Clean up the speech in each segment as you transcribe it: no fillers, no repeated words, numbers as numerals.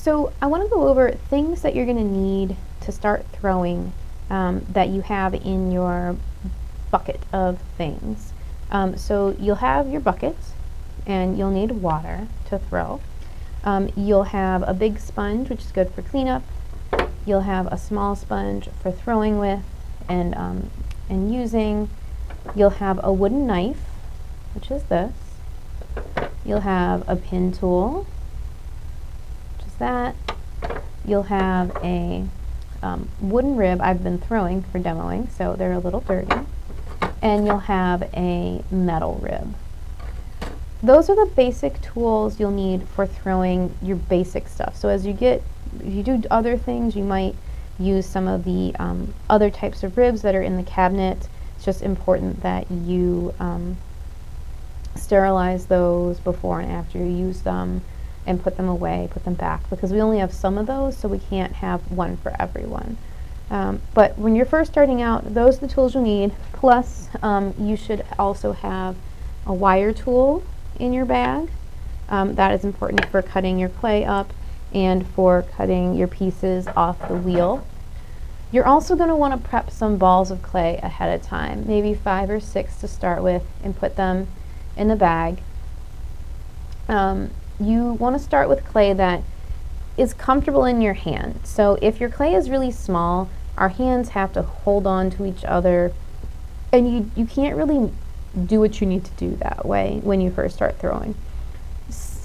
So I want to go over things that you're going to need to start throwing that you have in your bucket of things. So you'll have your bucket and you'll need water to throw. You'll have a big sponge, which is good for cleanup. You'll have a small sponge for throwing with and using. You'll have a wooden knife, which is this. You'll have a pin tool, which is that. You'll have a wooden rib I've been throwing for demoing, so they're a little dirty. And you'll have a metal rib. Those are the basic tools you'll need for throwing your basic stuff. So as if you do other things, you might use some of the other types of ribs that are in the cabinet. It's just important that you sterilize those before and after you use them and put them away, put them back, because we only have some of those, so we can't have one for everyone. But when you're first starting out, those are the tools you'll need. Plus, you should also have a wire tool in your bag. That is important for cutting your clay up and for cutting your pieces off the wheel. You're also going to want to prep some balls of clay ahead of time, maybe 5 or 6 to start with, and put them in the bag. You want to start with clay that is comfortable in your hand. So if your clay is really small, our hands have to hold on to each other, and you can't really do what you need to do that way when you first start throwing.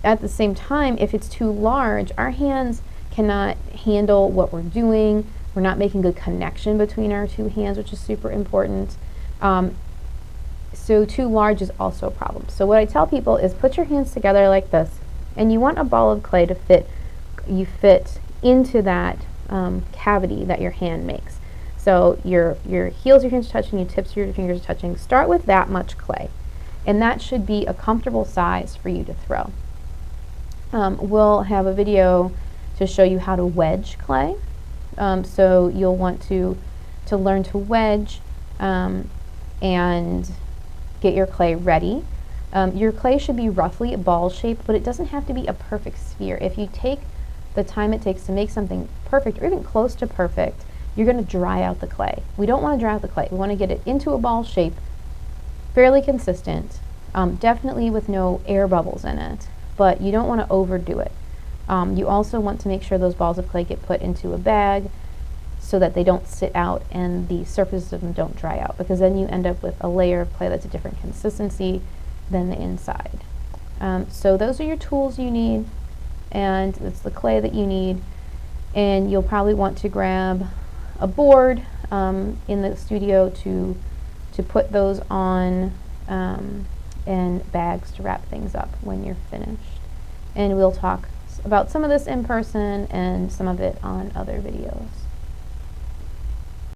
At the same time, if it's too large, our hands cannot handle what we're doing. We're not making good connection between our two hands, which is super important. So too large is also a problem. So what I tell people is put your hands together like this, and you want a ball of clay to fit into that cavity that your hand makes. So your heels of your hands are touching, your tips of your fingers are touching. Start with that much clay, and that should be a comfortable size for you to throw. We'll have a video to show you how to wedge clay. So you'll want to learn to wedge and get your clay ready. Your clay should be roughly ball shaped, but it doesn't have to be a perfect sphere. If you take the time it takes to make something perfect or even close to perfect, you're going to dry out the clay. We don't want to dry out the clay. We want to get it into a ball shape, fairly consistent, definitely with no air bubbles in it, but you don't want to overdo it. You also want to make sure those balls of clay get put into a bag so that they don't sit out and the surfaces of them don't dry out, because then you end up with a layer of clay that's a different consistency than the inside. So those are your tools you need, and it's the clay that you need, and you'll probably want to grab a board in the studio to put those on and bags to wrap things up when you're finished. And we'll talk about some of this in person and some of it on other videos.